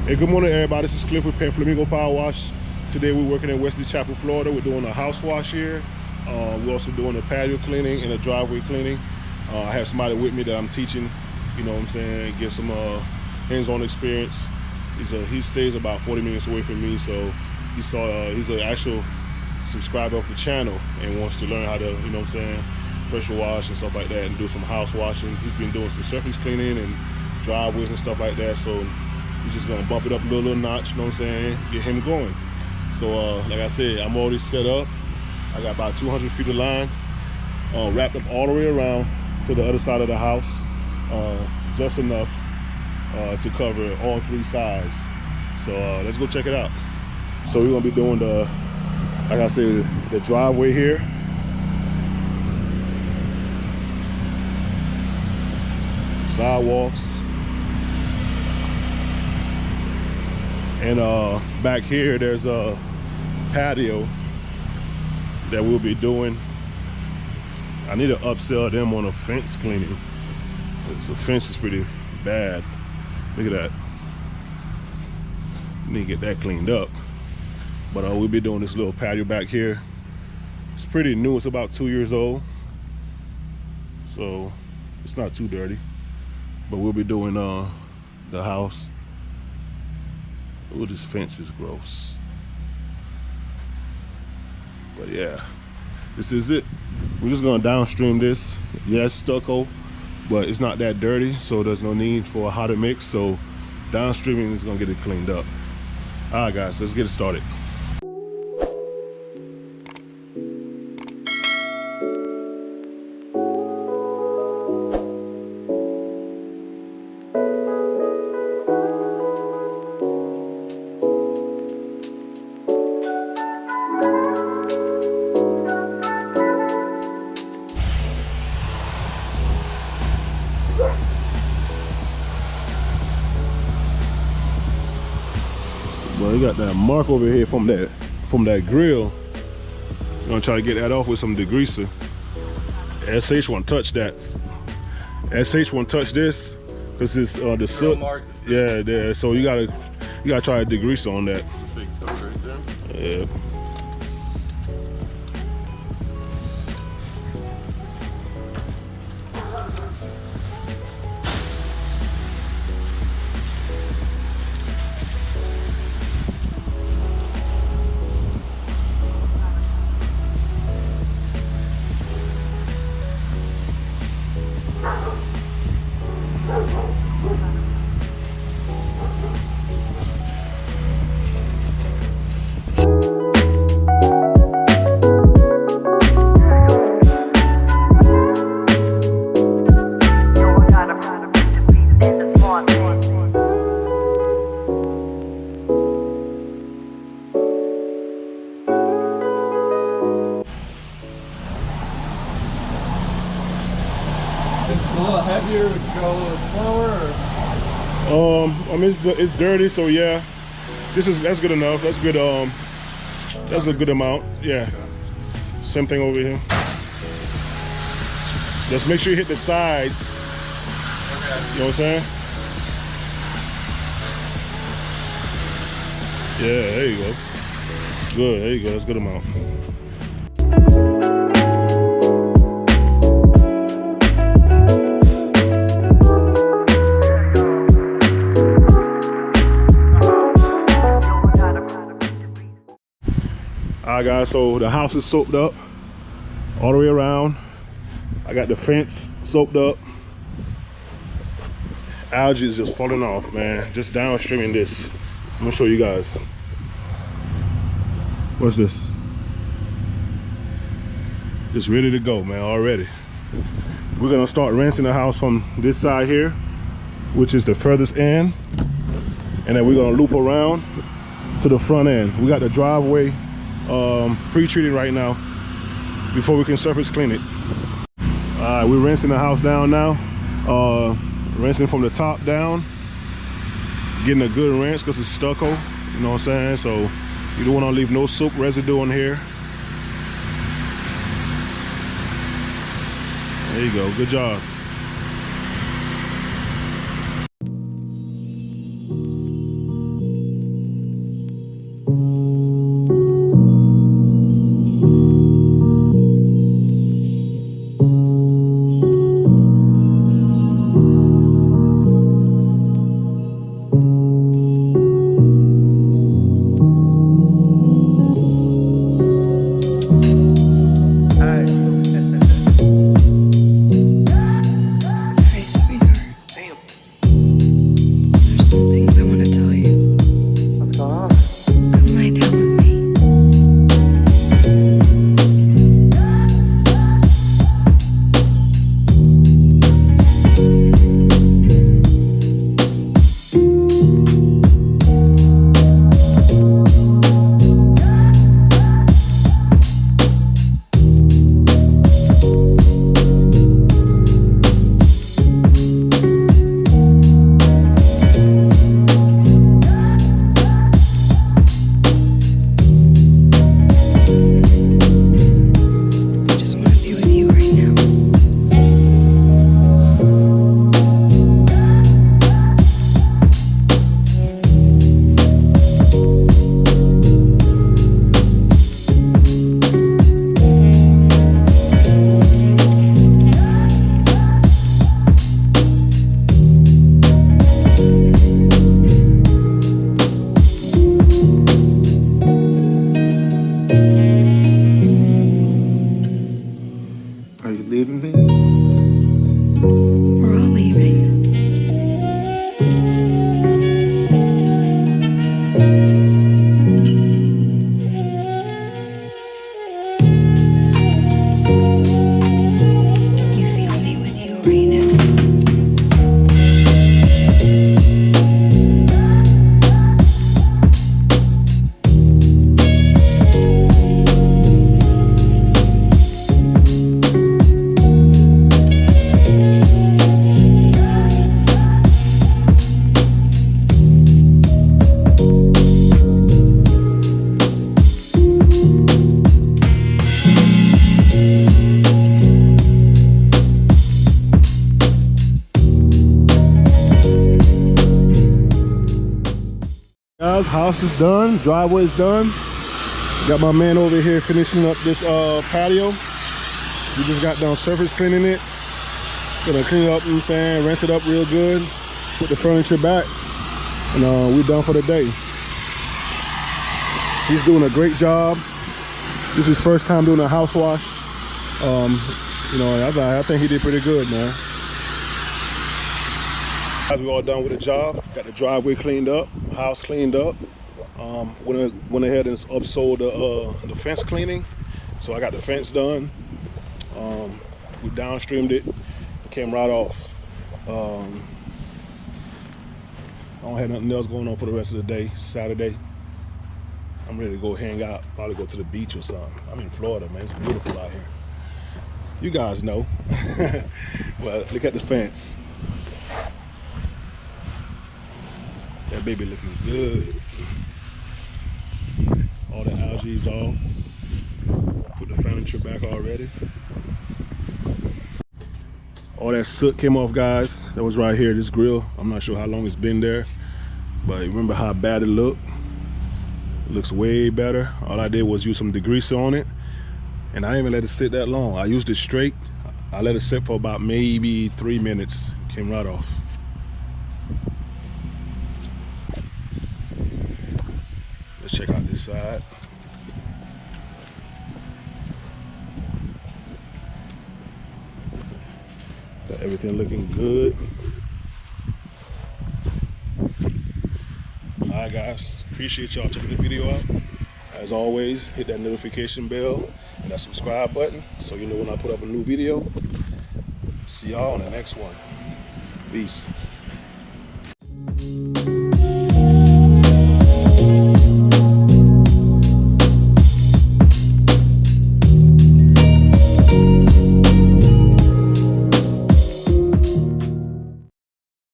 Hey, good morning, everybody. This is Cliff with Pet Flamingo Power Wash. Today we're working in Wesley Chapel, Florida. We're doing a house wash here. We're also doing a patio cleaning and a driveway cleaning. I have somebody with me that I'm teaching, you know what I'm saying, get some hands-on experience. He stays about 40 minutes away from me, so he's an actual subscriber of the channel and wants to learn how to, you know what I'm saying, pressure wash and stuff like that, and do some house washing. He's been doing some surface cleaning and driveways and stuff like that, so we're just gonna bump it up a little notch, you know what I'm saying, get him going. So like I said, I'm already set up. I got about 200 feet of line wrapped up all the way around to the other side of the house, just enough to cover all three sides. So let's go check it out. So we're gonna be doing like I said, the driveway here. Sidewalks. And back here there's a patio that we'll be doing. I need to upsell them on a fence cleaning. The fence is pretty bad. Look at that. Need to get that cleaned up. But we'll be doing this little patio back here. It's pretty new. It's about 2 years old, so it's not too dirty. But we'll be doing the house. Oh, this fence is gross. But yeah, this is it. We're just gonna downstream this. Yes, stucco, but it's not that dirty, so there's no need for a hotter mix. So downstreaming is gonna get it cleaned up. All right, guys, let's get it started. Well, you got that mark over here from that grill. I'm gonna try to get that off with some degreaser. SH won't touch that. SH won't touch this because it's the soot. Yeah. So you gotta try a degreaser on that. Big toe right there. Yeah. A little heavier, would you go a little slower? I mean, it's dirty, so yeah. That's good enough. That's good. That's a good amount. Yeah. Same thing over here. Just make sure you hit the sides. Okay. You know what I'm saying? Yeah, there you go. Good. There you go. That's a good amount. Alright guys, so the house is soaped up all the way around. I got the fence soaped up. Algae is just falling off, man. Just downstreaming this. I'm gonna show you guys. What's this? Just ready to go, man, already. We're gonna start rinsing the house from this side here, which is the furthest end. And then we're gonna loop around to the front end. We got the driveway pre-treated right now before we can surface clean it. All right, we're rinsing the house down now. Rinsing from the top down, getting a good rinse because it's stucco, you know what I'm saying? So you don't want to leave no soap residue on here. There you go, good job. want to tell you. What's going on? Come lie down with me. Are you leaving me? We're all leaving. Can you feel me with you right now? Guys, house is done, driveway is done. Got my man over here finishing up this patio. We just got done surface cleaning it. Gonna clean it up, you know what I'm saying, rinse it up real good, put the furniture back, and we're done for the day. He's doing a great job. This is his first time doing a house wash. You know, I think he did pretty good, man. Guys, we're all done with the job. Got the driveway cleaned up, house cleaned up. Went ahead and upsold the fence cleaning. So I got the fence done. We downstreamed it, came right off. I don't have nothing else going on for the rest of the day. Saturday, I'm ready to go hang out, probably go to the beach or something. I'm in Florida, man, it's beautiful out here. You guys know. Well, look at the fence. That baby looking good. All the algae's off. Put the furniture back already. All that soot came off, guys. That was right here, this grill. I'm not sure how long it's been there, but remember how bad it looked? It looks way better. All I did was use some degreaser on it, and I didn't even let it sit that long. I used it straight. I let it sit for about maybe 3 minutes. Came right off. Let's check out this side. Got everything looking good. Alright guys, appreciate y'all checking the video out. As always, hit that notification bell and that subscribe button so you know when I put up a new video. See y'all on the next one. Peace.